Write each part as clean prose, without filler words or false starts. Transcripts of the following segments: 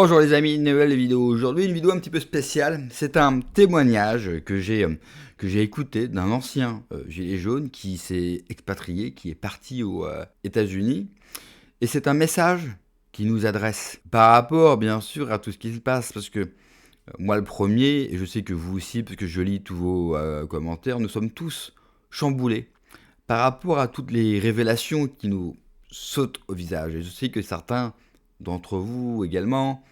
Bonjour les amis, une nouvelle vidéo aujourd'hui, une vidéo un petit peu spéciale. C'est un témoignage que j'ai écouté d'un ancien gilet jaune qui s'est expatrié, qui est parti aux États-Unis. Et c'est un message qu'il nous adresse par rapport bien sûr à tout ce qui se passe. Parce que moi le premier, et je sais que vous aussi, parce que je lis tous vos commentaires, nous sommes tous chamboulés par rapport à toutes les révélations qui nous sautent au visage. Et je sais que certains d'entre vous également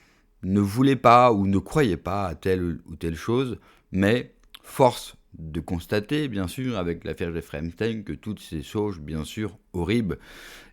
ne voulaient pas ou ne croyaient pas à telle ou telle chose, mais force de constater, bien sûr, avec l'affaire Jeffrey Epstein, que toutes ces choses, bien sûr, horribles,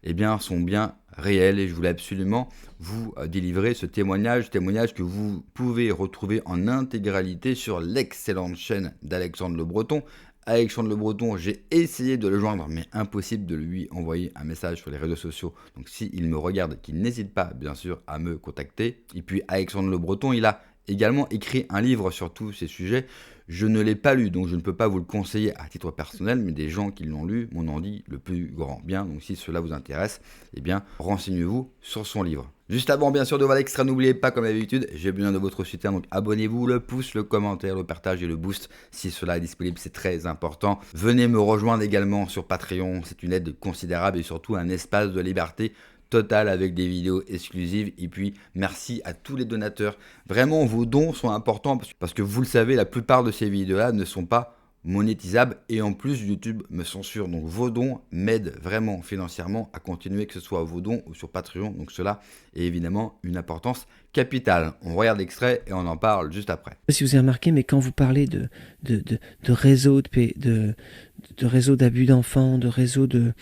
eh bien, sont bien réelles. Et je voulais absolument vous délivrer ce témoignage que vous pouvez retrouver en intégralité sur l'excellente chaîne d'Alexandre Le Breton. Alexandre Le Breton, j'ai essayé de le joindre, mais impossible de lui envoyer un message sur les réseaux sociaux. Donc s'il me regarde, qu'il n'hésite pas, bien sûr, à me contacter. Et puis Alexandre Le Breton, il a également écrit un livre sur tous ces sujets. Je ne l'ai pas lu, donc je ne peux pas vous le conseiller à titre personnel, mais des gens qui l'ont lu m'en ont dit le plus grand bien. Donc si cela vous intéresse, eh bien, renseignez-vous sur son livre. Juste avant, bien sûr, de voir l'extrait, n'oubliez pas, comme d'habitude, j'ai besoin de votre soutien, donc abonnez-vous, le pouce, le commentaire, le partage et le boost, si cela est disponible, c'est très important. Venez me rejoindre également sur Patreon, c'est une aide considérable et surtout un espace de liberté totale avec des vidéos exclusives. Et puis, merci à tous les donateurs. Vraiment, vos dons sont importants parce que vous le savez, la plupart de ces vidéos-là ne sont pas monétisable et en plus YouTube me censure, donc vos dons m'aident vraiment financièrement à continuer, que ce soit vos dons ou sur Patreon, donc cela est évidemment une importance capitale. On regarde l'extrait et on en parle juste après. Je sais pas si vous avez remarqué, mais quand vous parlez de réseaux de réseaux d'abus d'enfants, de réseaux de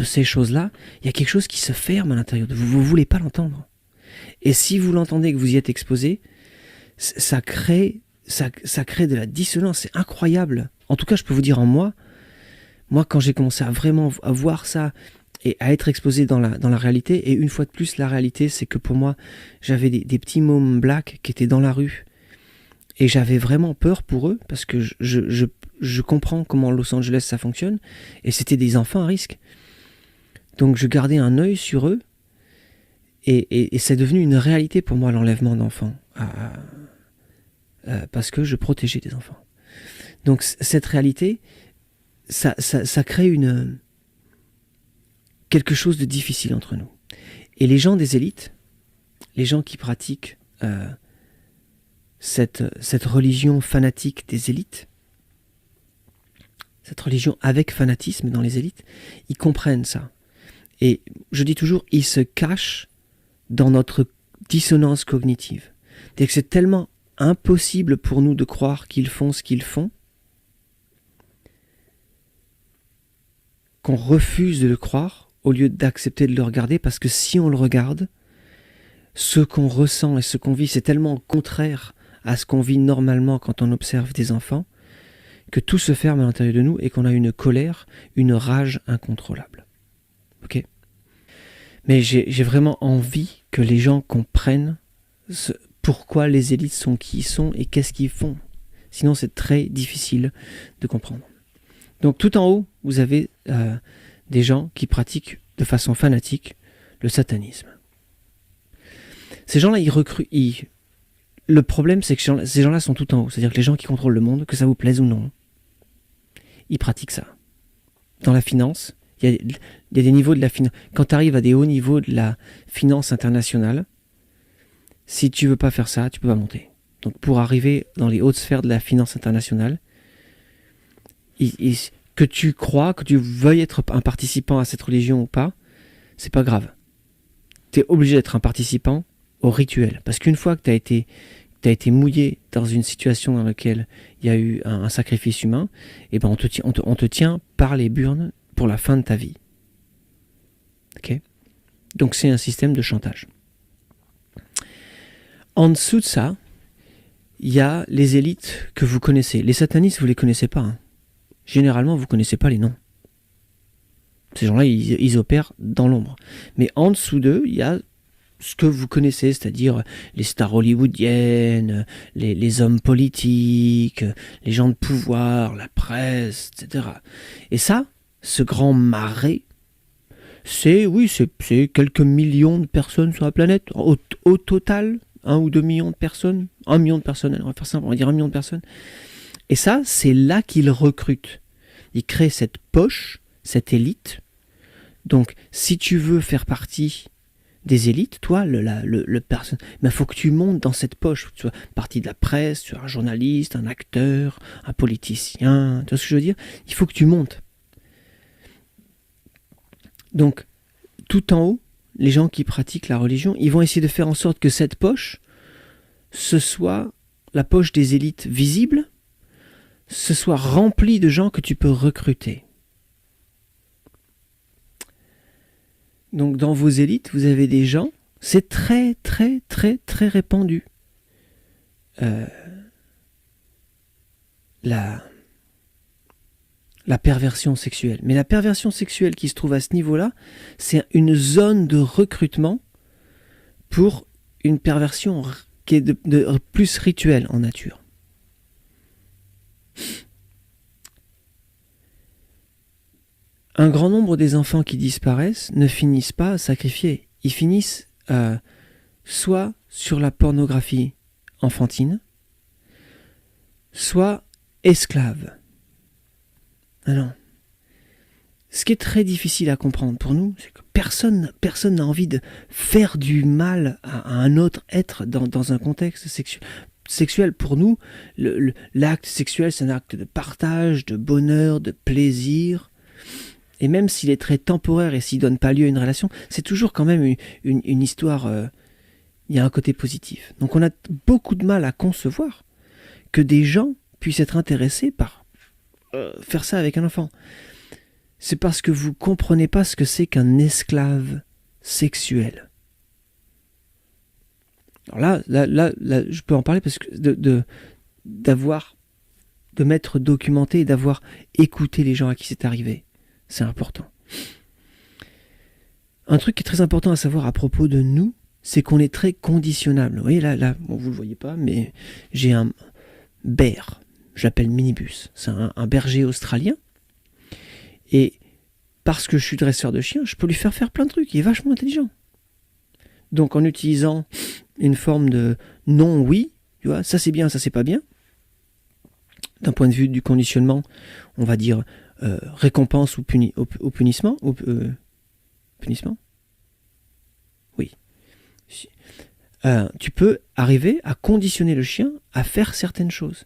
ces choses-là, il y a quelque chose qui se ferme à l'intérieur de vous. Vous ne voulez pas l'entendre. Et si vous l'entendez, que vous y êtes exposé, ça crée de la dissonance. C'est incroyable. En tout cas, je peux vous dire moi, quand j'ai commencé à vraiment à voir ça et à être exposé dans la réalité, et une fois de plus, la réalité, c'est que pour moi, j'avais des petits mômes blacks qui étaient dans la rue. Et j'avais vraiment peur pour eux, parce que je comprends comment Los Angeles ça fonctionne, et c'était des enfants à risque. Donc je gardais un œil sur eux, et c'est devenu une réalité pour moi, l'enlèvement d'enfants, parce que je protégeais des enfants. Donc cette réalité, ça crée quelque chose de difficile entre nous. Et les gens des élites, les gens qui pratiquent cette religion fanatique des élites, cette religion avec fanatisme dans les élites, ils comprennent ça. Et je dis toujours, ils se cachent dans notre dissonance cognitive. C'est-à-dire que c'est tellement impossible pour nous de croire qu'ils font ce qu'ils font qu'on refuse de le croire au lieu d'accepter de le regarder, parce que si on le regarde, ce qu'on ressent et ce qu'on vit, c'est tellement contraire à ce qu'on vit normalement quand on observe des enfants, que tout se ferme à l'intérieur de nous et qu'on a une colère, une rage incontrôlable. Ok ? Mais j'ai vraiment envie que les gens comprennent pourquoi les élites sont qui ils sont et qu'est-ce qu'ils font. Sinon, c'est très difficile de comprendre. Donc, tout en haut, vous avez des gens qui pratiquent de façon fanatique le satanisme. Ces gens-là, ils recrutent. Le problème, c'est que ces gens-là sont tout en haut. C'est-à-dire que les gens qui contrôlent le monde, que ça vous plaise ou non, ils pratiquent ça. Dans la finance, il y a des niveaux de la finance. Quand tu arrives à des hauts niveaux de la finance internationale, si tu veux pas faire ça, tu peux pas monter. Donc pour arriver dans les hautes sphères de la finance internationale, que tu crois, que tu veuilles être un participant à cette religion ou pas, c'est pas grave. Tu es obligé d'être un participant au rituel. Parce qu'une fois que tu as été mouillé dans une situation dans laquelle il y a eu un sacrifice humain, et ben on te tient par les burnes pour la fin de ta vie. Okay ? Donc c'est un système de chantage. En dessous de ça, il y a les élites que vous connaissez. Les satanistes, vous ne les connaissez pas. Hein. Généralement, vous ne connaissez pas les noms. Ces gens-là, ils opèrent dans l'ombre. Mais en dessous d'eux, il y a ce que vous connaissez, c'est-à-dire les stars hollywoodiennes, les hommes politiques, les gens de pouvoir, la presse, etc. Et ça, ce grand marais, c'est quelques millions de personnes sur la planète. Au total, 1 ou 2 millions de personnes. 1 million de personnes, on va faire simple, on va dire 1 million de personnes. Et ça, c'est là qu'ils recrutent. Ils créent cette poche, cette élite. Donc, si tu veux faire partie des élites, toi, le personne, il faut que tu montes dans cette poche. Tu sois partie de la presse, tu es un journaliste, un acteur, un politicien. Tu vois ce que je veux dire? Il faut que tu montes. Donc, tout en haut, les gens qui pratiquent la religion, ils vont essayer de faire en sorte que cette poche, ce soit la poche des élites visibles, ce soit rempli de gens que tu peux recruter. Donc dans vos élites, vous avez des gens, c'est très très très très répandu. La perversion sexuelle. Mais la perversion sexuelle qui se trouve à ce niveau-là, c'est une zone de recrutement pour une perversion qui est de plus rituelle en nature. Un grand nombre des enfants qui disparaissent ne finissent pas sacrifiés. Ils finissent soit sur la pornographie enfantine, soit esclaves. Alors, ce qui est très difficile à comprendre pour nous, c'est que personne n'a envie de faire du mal à un autre être dans un contexte sexuel. Pour nous, l'acte sexuel, c'est un acte de partage, de bonheur, de plaisir. Et même s'il est très temporaire et s'il ne donne pas lieu à une relation, c'est toujours quand même une histoire... il y a un côté positif. Donc on a beaucoup de mal à concevoir que des gens puissent être intéressés par faire ça avec un enfant. C'est parce que vous ne comprenez pas ce que c'est qu'un esclave sexuel. Alors là, je peux en parler parce que de m'être documenté et d'avoir écouté les gens à qui c'est arrivé. C'est important. Un truc qui est très important à savoir à propos de nous, c'est qu'on est très conditionnable. Vous voyez, là bon, vous ne le voyez pas, mais j'ai un bear, je l'appelle Minibus. C'est un berger australien. Et parce que je suis dresseur de chiens, je peux lui faire plein de trucs. Il est vachement intelligent. Donc en utilisant une forme de non-oui, tu vois, ça c'est bien, ça c'est pas bien. D'un point de vue du conditionnement, on va dire récompense ou punissement. Punissement. Oui. Tu peux arriver à conditionner le chien à faire certaines choses.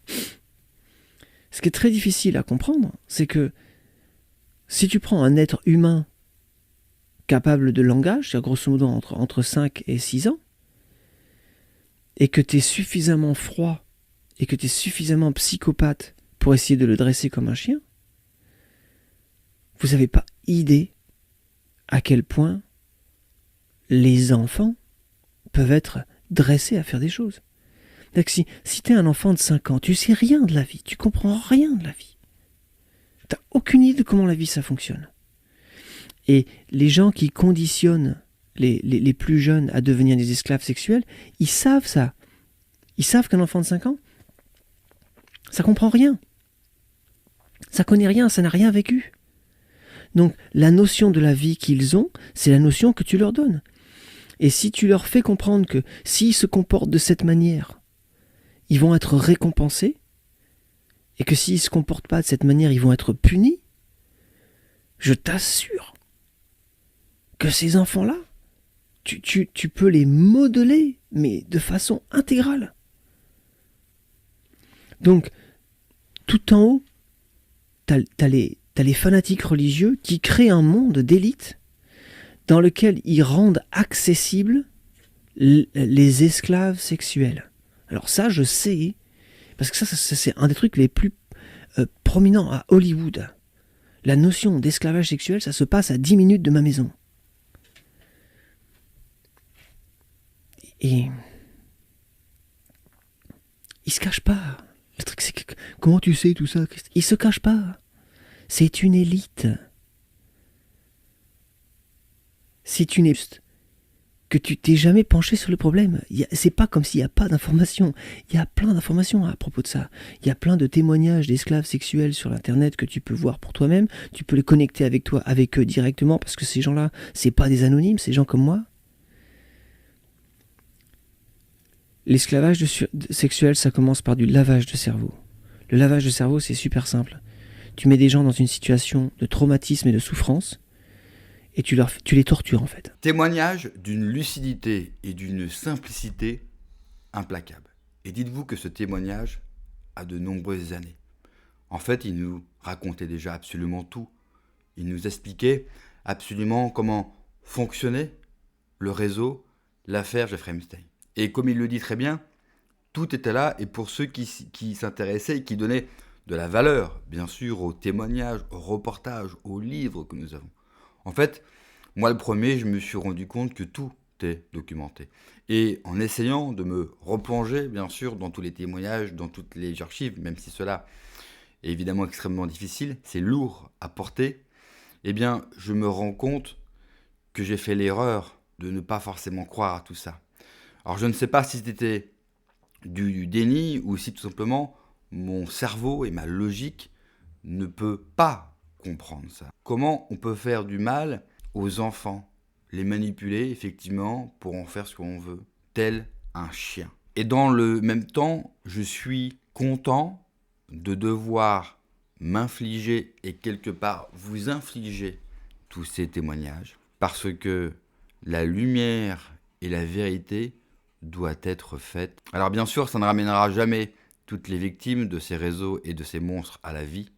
Ce qui est très difficile à comprendre, c'est que si tu prends un être humain capable de langage, c'est grosso modo entre 5 et 6 ans, et que tu es suffisamment froid et que tu es suffisamment psychopathe pour essayer de le dresser comme un chien, vous n'avez pas idée à quel point les enfants peuvent être dressés à faire des choses. Donc si tu es un enfant de 5 ans, tu sais rien de la vie, tu comprends rien de la vie. Tu n'as aucune idée de comment la vie ça fonctionne. Et les gens qui conditionnent les plus jeunes à devenir des esclaves sexuels, ils savent ça. Ils savent qu'un enfant de 5 ans, ça comprend rien. Ça connaît rien, ça n'a rien vécu. Donc la notion de la vie qu'ils ont, c'est la notion que tu leur donnes. Et si tu leur fais comprendre que s'ils se comportent de cette manière, ils vont être récompensés, et que s'ils ne se comportent pas de cette manière, ils vont être punis, je t'assure que ces enfants-là, tu peux les modeler, mais de façon intégrale. Donc, tout en haut, t'as les fanatiques religieux qui créent un monde d'élite dans lequel ils rendent accessibles les esclaves sexuels. Alors ça, je sais, parce que ça c'est un des trucs les plus prominents à Hollywood. La notion d'esclavage sexuel, ça se passe à 10 minutes de ma maison. Et il se cache pas. Le truc, c'est que comment tu sais tout ça, Christ? Il se cache pas. C'est une élite. C'est une élite que tu t'es jamais penché sur le problème. C'est pas comme s'il n'y a pas d'informations. Il y a plein d'informations à propos de ça. Il y a plein de témoignages d'esclaves sexuels sur Internet que tu peux voir pour toi-même. Tu peux les connecter avec eux directement, parce que ces gens-là, c'est pas des anonymes, c'est des gens comme moi. L'esclavage sexuel, ça commence par du lavage de cerveau. Le lavage de cerveau, c'est super simple. Tu mets des gens dans une situation de traumatisme et de souffrance, et tu les tortures en fait. Témoignage d'une lucidité et d'une simplicité implacables. Et dites-vous que ce témoignage a de nombreuses années. En fait, il nous racontait déjà absolument tout. Il nous expliquait absolument comment fonctionnait le réseau, l'affaire Jeffrey Epstein. Et comme il le dit très bien, tout était là, et pour ceux qui s'intéressaient et qui donnaient de la valeur, bien sûr, aux témoignages, aux reportages, aux livres que nous avons. En fait, moi le premier, je me suis rendu compte que tout est documenté. Et en essayant de me replonger, bien sûr, dans tous les témoignages, dans toutes les archives, même si cela est évidemment extrêmement difficile, c'est lourd à porter, eh bien, je me rends compte que j'ai fait l'erreur de ne pas forcément croire à tout ça. Alors, je ne sais pas si c'était du déni ou si tout simplement mon cerveau et ma logique ne peut pas comprendre ça. Comment on peut faire du mal aux enfants, les manipuler effectivement pour en faire ce qu'on veut, tel un chien. Et dans le même temps, je suis content de devoir m'infliger et quelque part vous infliger tous ces témoignages, parce que la lumière et la vérité doit être faite. Alors bien sûr, ça ne ramènera jamais toutes les victimes de ces réseaux et de ces monstres à la vie,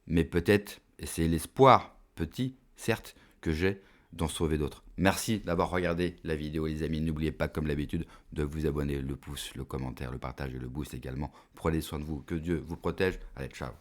mais peut-être, et c'est l'espoir, petit, certes, que j'ai d'en sauver d'autres. Merci d'avoir regardé la vidéo les amis, n'oubliez pas comme d'habitude de vous abonner, le pouce, le commentaire, le partage et le boost également. Prenez soin de vous, que Dieu vous protège, allez ciao.